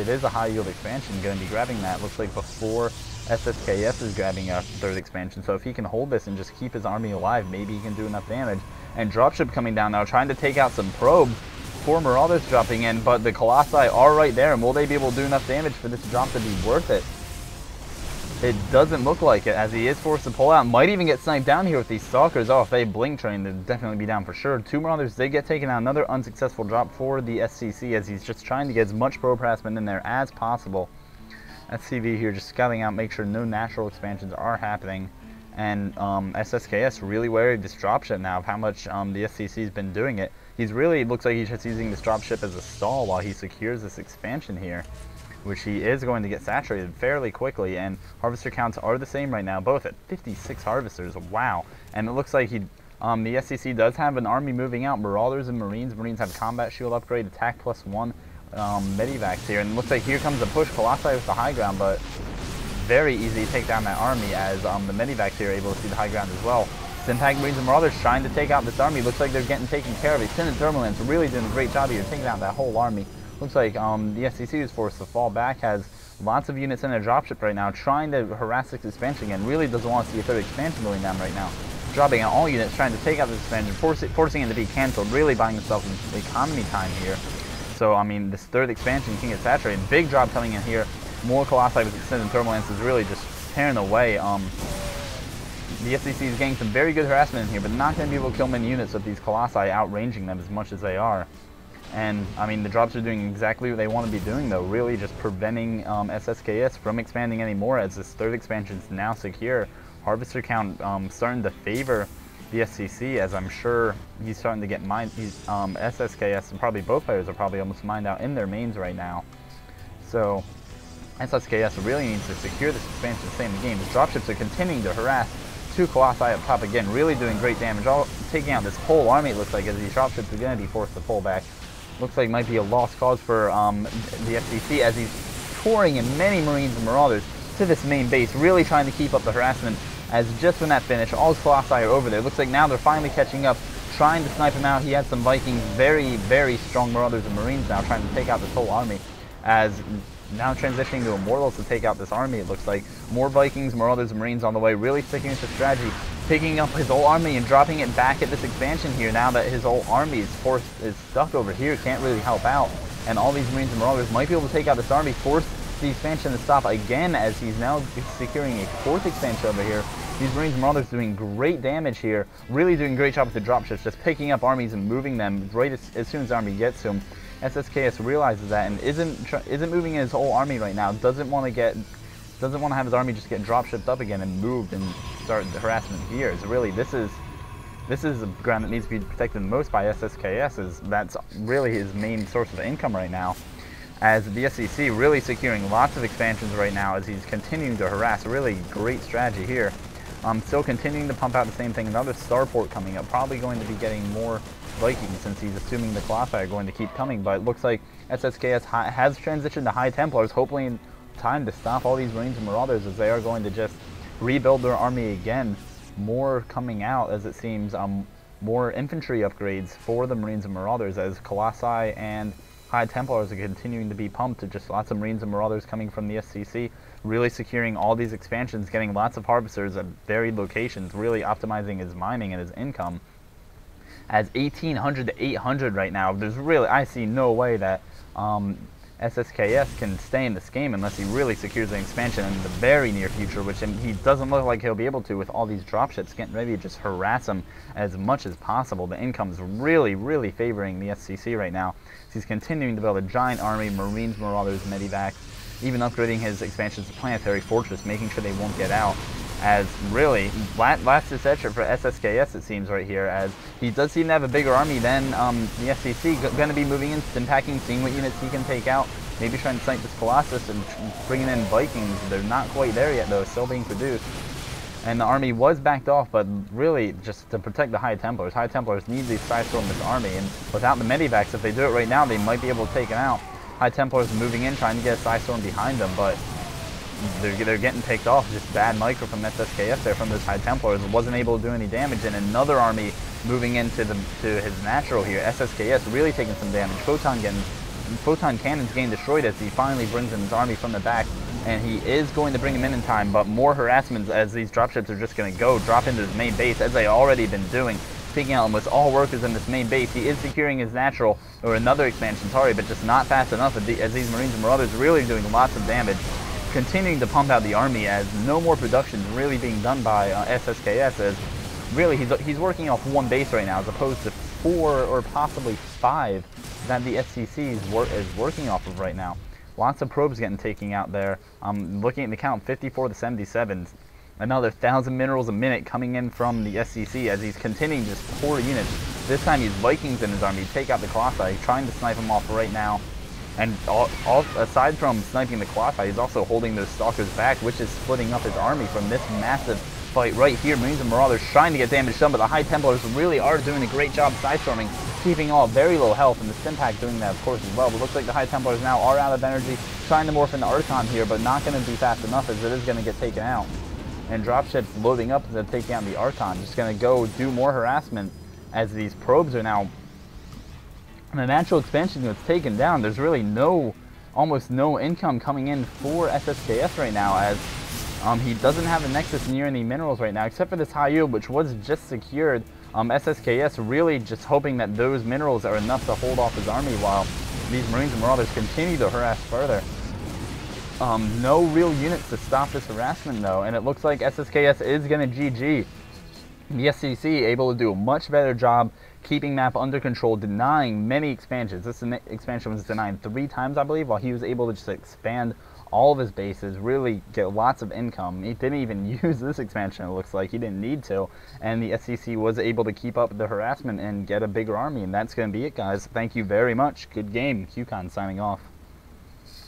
it is a high yield expansion, going to be grabbing that. Looks like before sSKS is grabbing a third expansion. So if he can hold this and just keep his army alive, maybe he can do enough damage. And dropship coming down now, trying to take out some probes. 4 Marauders dropping in, but the Colossi are right there. And will they be able to do enough damage for this drop to be worth it? It doesn't look like it, as he is forced to pull out. Might even get sniped down here with these Stalkers. Oh, if they blink train, they'd definitely be down for sure. 2 Marauders did get taken out. Another unsuccessful drop for the SCC, as he's just trying to get as much probe harassment in there as possible. SCV here just scouting out, make sure no natural expansions are happening. And sSKS really wary of this dropship now, of how much the SCC has been doing it. He's really, it looks like he's just using this dropship as a stall while he secures this expansion here, which he is going to get saturated fairly quickly. And harvester counts are the same right now, both at 56 harvesters. Wow. And it looks like the SCC does have an army moving out, Marauders and Marines. Marines have combat shield upgrade, attack +1, medivacs here. And it looks like here comes a push, Colossi with the high ground, but very easy to take down that army, as the medivacs here are able to see the high ground as well. Stimpack Marines and Marauders trying to take out this army. Looks like they're getting taken care of. Extended Thermal Lance really doing a great job here, taking out that whole army. Looks like the SCC is forced to fall back, has lots of units in a dropship right now, trying to harass this expansion again. Really doesn't want to see a third expansion going down right now. Dropping out all units, trying to take out this expansion, forcing it to be cancelled, really buying himself some economy time here. So, I mean, this third expansion can get saturated. Big drop coming in here. More Colossi with Extended Thermal Lance is really just tearing away. The SCC is getting some very good harassment in here, but not going to be able to kill many units with these Colossi outranging them as much as they are. And, I mean, the drops are doing exactly what they want to be doing, though. Really just preventing sSKS from expanding anymore, as this third expansion is now secure. Harvester count starting to favor the SCC, as I'm sure he's starting to get mined. sSKS and probably both players are probably almost mined out in their mains right now. So sSKS really needs to secure this expansion to stay in the game. His dropships are continuing to harass. 2 Colossi up top again, really doing great damage, all taking out this whole army, it looks like, as these dropships are going to be forced to pull back. Looks like it might be a lost cause for the SCC, as he's pouring in many Marines and Marauders to this main base, really trying to keep up the harassment, as just when that finished, all his Colossi are over there. Looks like now they're finally catching up, trying to snipe him out. He had some Vikings, very, very strong Marauders and Marines now, trying to take out this whole army, as now transitioning to Immortals to take out this army. It looks like more Vikings, Marauders, and Marines on the way, really sticking with the strategy, picking up his whole army and dropping it back at this expansion here, now that his whole army is stuck over here, can't really help out. And all these Marines and Marauders might be able to take out this army, force the expansion to stop again, as he's now securing a 4th expansion over here. These Marines and Marauders doing great damage here, really doing a great job with the dropships, just picking up armies and moving them right as soon as the army gets to him. sSKS realizes that and isn't moving his whole army right now. Doesn't want to have his army just get dropshipped up again and moved and start the harassment here. So really, this is the ground that needs to be protected the most by sSKS, as that's really his main source of income right now. As the SCC really securing lots of expansions right now, as he's continuing to harass. Really great strategy here. Still continuing to pump out the same thing. Another starport coming up, probably going to be getting more Vikings, since he's assuming the Colossi are going to keep coming. But it looks like sSKS has transitioned to High Templars, hopefully in time to stop all these Marines and Marauders, as they are going to just rebuild their army again. More coming out, as it seems, more infantry upgrades for the Marines and Marauders, as Colossi and High Templars are continuing to be pumped. To just lots of Marines and Marauders coming from the SCC, really securing all these expansions, getting lots of harvesters at varied locations, really optimizing his mining and his income. As 1,800 to 800 right now, I see no way that sSKS can stay in this game unless he really secures an expansion in the very near future, which he doesn't look like he'll be able to with all these dropships getting ready to just harass him as much as possible. The income's really, really favoring the SCC right now. So he's continuing to build a giant army, Marines, Marauders, Medivacs, even upgrading his expansions to Planetary Fortress, making sure they won't get out. As really, last ditch effort for sSKS, it seems, right here, as he does seem to have a bigger army than the SCC, going to be moving in, stimpacking, seeing what units he can take out, maybe trying to snipe this Colossus and bringing in Vikings. They're not quite there yet, though, still being produced. And the army was backed off, but really just to protect the High Templars. High Templars need these Psystorm this army, and without the Medivacs, if they do it right now, they might be able to take it out. High Templars moving in, trying to get a Psystorm behind them, but they're getting picked off. Just bad micro from sSKS there from those High Templars. Wasn't able to do any damage, and another army moving into his natural here. sSKS really taking some damage. Photon getting photon cannons getting destroyed as he finally brings in his army from the back. And he is going to bring him in time, but more harassments as these dropships are just going to drop into his main base, as they already been doing, taking out almost all workers in this main base. He is securing his natural, or another expansion, sorry, but just not fast enough as these Marines and Marauders really doing lots of damage, continuing to pump out the army as no more production is really being done by sSKS, as really he's working off one base right now as opposed to 4 or possibly 5 that the STC is working off of right now. Lots of probes getting taken out there. Looking at the count, 54 to 77. Another 1,000 minerals a minute coming in from the SCC as he's continuing to just pour units. This time he's Vikings in his army to take out the Colossi, trying to snipe him off right now. And aside from sniping the Colossi, he's also holding those Stalkers back, which is splitting up his army from this massive fight right here. Marines and Marauders trying to get damage done, but the High Templars really are doing a great job side-storming, keeping all very low health, and the Stimpack doing that, of course, as well. But it looks like the High Templars now are out of energy, trying to morph into Archon here, but not going to be fast enough as it is going to get taken out. And dropships loading up instead of taking out the Archon, just going to go do more harassment as these probes are now. And the natural expansion gets taken down. There's really almost no income coming in for sSKS right now, as he doesn't have a nexus near any minerals right now, except for this high yield, which was just secured. sSKS really just hoping that those minerals are enough to hold off his army while these Marines and Marauders continue to harass further. No real units to stop this harassment though, and it looks like sSKS is going to GG. The SCC able to do a much better job keeping map under control, denying many expansions. This expansion was denied 3 times, I believe, while he was able to just expand all of his bases, really get lots of income. He didn't even use this expansion, it looks like. He didn't need to. And the SCC was able to keep up the harassment and get a bigger army. And that's going to be it, guys. Thank you very much. Good game. Kyukon signing off.